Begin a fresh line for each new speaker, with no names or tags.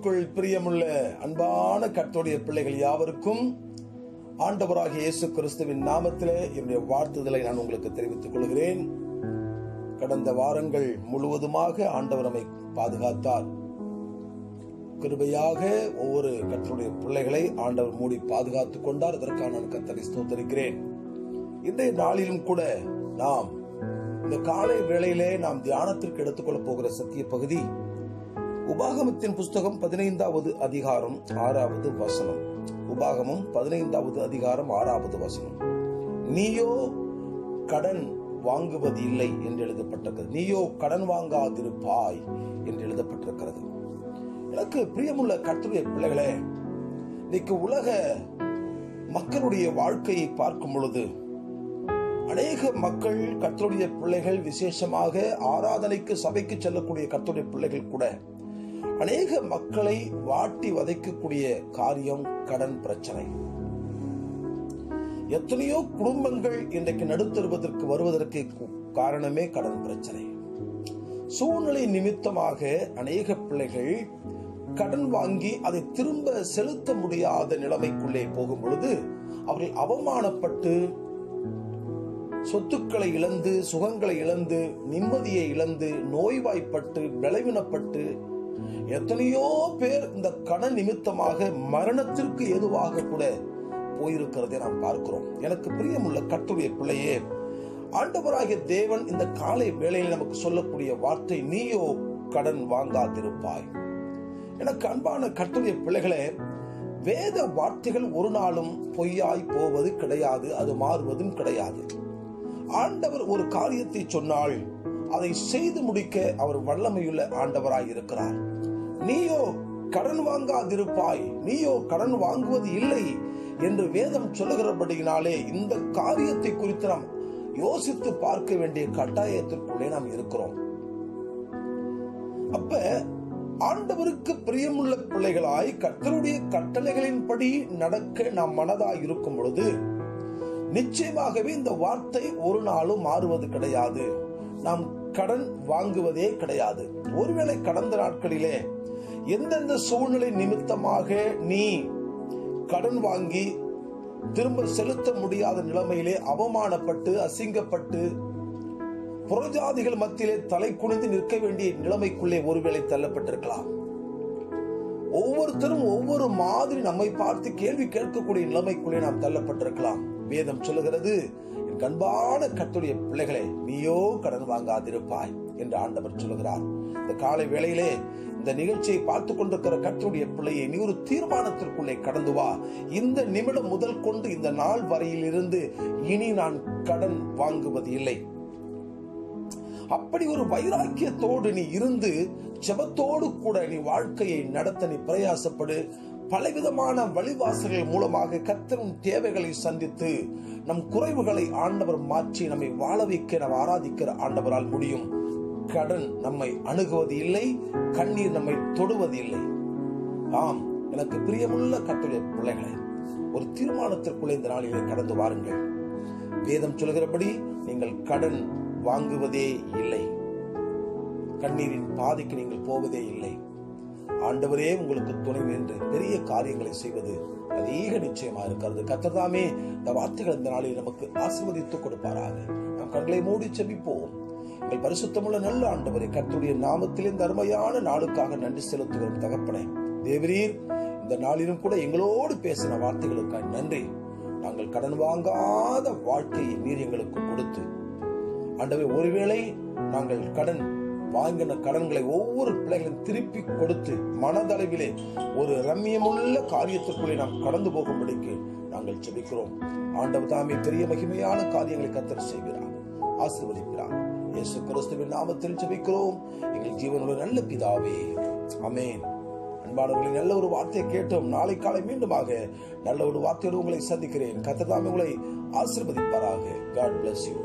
கிறிஸ்துவுக்குள் பிரியமுள்ள அன்பான கர்த்தருடைய பிள்ளைகள் யாவருக்கும் ஆண்டவராகிய இயேசு கிறிஸ்துவின் நாமத்திலே என்னுடைய வாழ்த்துதலை நான் உங்களுக்கு தெரிவித்துக் கொள்கிறேன். கடந்த வாரங்கள் முழுவதுமாக ஆண்டவர் நம்மை பாதுகாத்தார். கிருபையாக ஒவ்வொரு கர்த்தருடைய பிள்ளைகளை ஆண்டவர் மூடி பாதுகாத்துக் கொண்டார். அதற்காக நான் கர்த்தரை ஸ்தோத்திரிக்கிறேன். இன்றைய நாளிலும் கூட நாம் இந்த காலை வேளையிலே நாம் தியானத்திற்கு எடுத்துக்கொள்ள போகிற சத்திய பகுதி உபாகமத்தின் புஸ்தகம் 15வது அதிகாரம் 6வது வசனம். உபாகமம் 15வது அதிகாரம் 6வது வசனம். நீயோ கடன் வாங்குவது இல்லை என்று எழுதப்பட்டிருக்கிறது. நீயோ கடன் வாங்காதிருப்பாய் என்று எழுதப்பட்டிருக்கிறது. எனக்கு பிரியமுள்ள கர்த்தருடைய பிள்ளைகளே, இன்னைக்கு உலக மக்களுடைய வாழ்க்கையை பார்க்கும் பொழுது அநேக மக்கள் கர்த்தருடைய பிள்ளைகள், விசேஷமாக ஆராதனைக்கு சபைக்கு செல்லக்கூடிய கர்த்தருடைய பிள்ளைகள் கூட அநேக மக்களை வாட்டி வதைக்கக்கூடிய காரியம் கடன் பிரச்சனை. எத்தனையோ குடும்பங்கள் இன்றைக்கு நடுத்தருவதற்கு வருவதற்கு காரணமே கடன் பிரச்சனை. சூழ்நிலை நிமித்தமாக அநேக பிள்ளைகள் கடன் வாங்கி அதை திரும்ப செலுத்த முடியாத நிலைமைக்குள்ளே போகும் பொழுது அவர்கள் அவமானப்பட்டு சொத்துக்களை இழந்து, சுகங்களை இழந்து, நிம்மதியை இழந்து, நோய்வாய்ப்பட்டு, பலவீனப்பட்டு எத்தனையோ பேர் இந்த கடன் நிமித்தமாக மரணத்திற்கு ஏதுவாக கூட போயிருக்கிறதை நாம் பார்க்கிறோம். எனக்கு பிரியமுள்ள கர்த்தருடைய பிள்ளையே, ஆண்டவராகிய தேவன் இந்த காலை வேளையில் நமக்கு சொல்லக்கூடிய வார்த்தை, நீயோ கடன் வாங்காதிருப்பாய். எனக்கு அன்பான கர்த்தருடைய பிள்ளைகளே, வேத வார்த்தைகள் ஒரு நாளும் பொய்யாய் போவது கிடையாது, அது மாறுவதும் கிடையாது. ஆண்டவர் ஒரு காரியத்தை சொன்னால் அதை செய்து முடிக்க அவர் வல்லமையுள்ள ஆண்டவராய் இருக்கிறார். நீயோ கடன் வாங்காதிருப்பாய், நீயோ கடன் வாங்குவது இல்லை என்று வேதம் சொல்லுகிறபடியினாலே இந்த காரியத்தை குறித்து நாம் யோசித்து பார்க்க வேண்டிய கட்டாயத்திற்குள்ளே நாம் இருக்கிறோம். அப்ப ஆண்டவருக்கு பிரியமுள்ள பிள்ளைகளாய் கர்த்தருடைய கட்டளைகளின்படி நடக்க நாம் மனதாய் இருக்கும் பொழுது நிச்சயமாகவே இந்த வார்த்தை ஒரு நாளும் மாறுவது கிடையாது. நாம் கடன் வாங்குவதே கிடையாது. ஒருவேளை கடந்த நாட்களிலே எந்தெந்த சூழ்நிலை நிமித்தமாக நீ கடன் வாங்கி திரும்ப செலுத்த முடியாத நிலைமையிலே அவமானப்பட்டு, அசிங்கப்பட்டு, புறஜாதிகள் மத்தியிலே தலை குனிந்து நிற்க வேண்டிய நிலைமைக்குள்ளே ஒருவேளை தள்ளப்பட்டிருக்கலாம். ஒவ்வொருத்தரும் ஒவ்வொரு மாதிரி நம்மை பார்த்து கேள்வி கேட்கக்கூடிய நிலைமைக்குள்ளே நாம் தள்ளப்பட்டிருக்கலாம். வேதம் சொல்லுகிறது, என் அன்பான கர்த்தருடைய பிள்ளைகளே, நீயோ கடன் வாங்காதிருப்பாய் என்று ஆண்டவர் சொல்லுகிறார். இந்த காலை வேளையிலே இந்த நிகழ்ச்சியை பார்த்துக் கொண்டிருக்கிற கர்த்தருடைய பிள்ளையை, நீ ஒரு தீர்மானத்திற்குள்ளே கடந்து வா. இந்த நிமிடம் முதல் கொண்டு இந்த நாள் வரையில் இருந்து இனி நான் கடன் வாங்குவது இல்லை. அப்படி ஒரு வைராக்கியத்தோடு நீ இருந்து ஜெபத்தோடு கூட நீ வாழ்க்கையை நடத்த நீ பிரயாசப்படு. பலவிதமான வழிவாசல்கள் மூலமாக கர்த்தரின் தேவைகளை சந்தித்து நம் குறைவுகளை ஆண்டவர் மாற்றி நம்மை வாழ வைக்க நாம் ஆராதிக்கிற ஆண்டவரால் முடியும். கடன் நம்மை அணுகுவது இல்லை, கண்ணீர் நம்மை தொடுவது இல்லை. ஆம், எனக்கு பிரியமுள்ள கர்த்தருடைய பிள்ளைகளை, ஒரு தீர்மானத்திற்குள்ளே இந்த நாளிலே கடந்து வாருங்கள். வேதம் சொல்கிறபடி நீங்கள் கடன் வாங்குவதே இல்லை, கண்ணீரின் பாதைக்கு நீங்கள் போவதே இல்லை. ஆண்டவரே உங்களுக்கு துணை நின்று பெரிய காரியங்களை செய்வது அதிக நிச்சயமா இருக்கிறது. கர்த்தர் தாமே இந்த வார்த்தைகள் இந்த நாளில் நமக்கு ஆசீர்வதித்துக் கொடுப்பாராக. நாம் கண்களை மூடி செபிப்போம். எங்கள் பரிசுத்தமுள்ள நல்ல ஆண்டவரே, கர்த்தருடைய நாமத்தில் இந்த அருமையான நாளுக்காக நன்றி செலுத்துகிறோம். தகப்பனே தேவரீர், இந்த நாளிலும் கூட எங்களோடு பேசின வார்த்தைகளுக்காக நன்றி. நாங்கள் கடன் வாங்காத வாழ்க்கையை நீர் எங்களுக்கு கொடுத்து, ஆண்டவரே, ஒருவேளை நாங்கள் கடன் வாங்கின கடன்களை ஒவ்வொரு பிள்ளைகளும் திருப்பி கொடுத்து மனதளவிலே ஒரு ரம்மியமுள்ள காரியத்திற்குள்ளே நாம் கடந்து போகும்படிக்கு நாங்கள் ஜெபிக்கிறோம். ஆண்டவர் தாமே பெரிய மகிமையான காரியங்களை கர்த்தர் செய்கிறார், ஆசீர்வதிக்கிறார். இயேசு கிறிஸ்துவின் நாமத்தில் ஜெபிக்கிறோம் எங்கள் ஜீவனுள்ள நல்ல பிதாவே, ஆமென். அன்பானவர்களை, நல்ல ஒரு வார்த்தையை கேட்டோம். நாளை காலை மீண்டுமாக நல்ல ஒரு வார்த்தையோடு உங்களை சந்திக்கிறேன். கர்த்தர் தாமே உங்களை ஆசீர்வதிப்பாராக. God bless you.